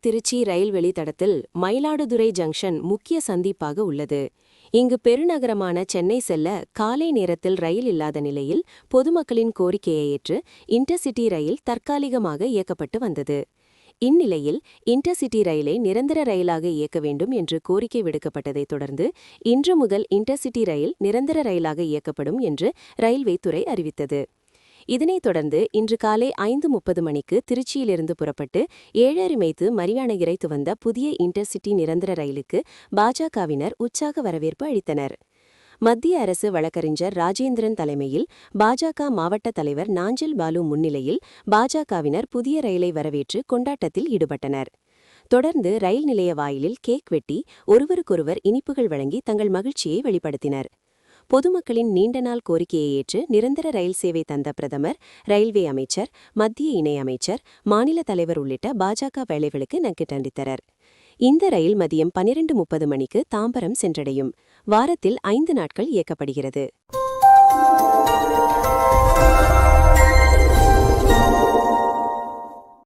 திருச்சி ரயில் வழித்தடத்தில் மயிலாடுதுறை ஜங்ஷன் முக்கிய சந்திப்பாக உள்ளது. இங்கு பெருநகரமான சென்னை செல்ல காலை நேரத்தில் ரயில் இல்லாத நிலையில் பொதுமக்களின் கோரிக்கையை ஏற்று இன்டர்சிட்டி ரயில் தற்காலிகமாக இயக்கப்பட்டு வந்தது. இந்நிலையில் இன்டர்சிட்டி ரயிலை நிரந்தர ரயிலாக இயக்க வேண்டும் என்று கோரிக்கை விடுக்கப்பட்டதைத் தொடர்ந்து இன்று முதல் இன்டர்சிட்டி ரயில் நிரந்தர ரயிலாக இயக்கப்படும் என்று ரயில்வே துறை அறிவித்தது. இதனைத் தொடர்ந்து இன்று காலை 5:30 மணிக்கு திருச்சியிலிருந்து புறப்பட்டு ஏழரிமைத்து மரியானகிரைத்து வந்த புதிய இன்டர்சிட்டி நிரந்தர ரயிலுக்கு பாஜகவினர் உற்சாக வரவேற்பு அளித்தனர். மத்திய அரசு வழக்கறிஞர் ராஜேந்திரன் தலைமையில் பாஜக மாவட்ட தலைவர் நாஞ்சில் பாலு முன்னிலையில் பாஜகவினர் புதிய ரயிலை வரவேற்று கொண்டாட்டத்தில் ஈடுபட்டனர். தொடர்ந்து ரயில் நிலைய வாயிலில் கேக் வெட்டி ஒருவருக்கொருவர் இனிப்புகள் வழங்கி தங்கள் மகிழ்ச்சியை வெளிப்படுத்தினர். பொதுமக்களின் நீண்ட நாள் கோரிக்கையை ஏற்று நிரந்தர ரயில் சேவை தந்த பிரதமர், ரயில்வே அமைச்சர், மத்திய இணையமைச்சர், மாநில தலைவர் உள்ளிட்ட பாஜக வேலைகளுக்கு நன்றித்தரர். இந்த ரயில் மதியம் 12:30 மணிக்கு தாம்பரம் சென்றடையும். வாரத்தில் 5 நாட்கள் இயக்கப்படுகிறது.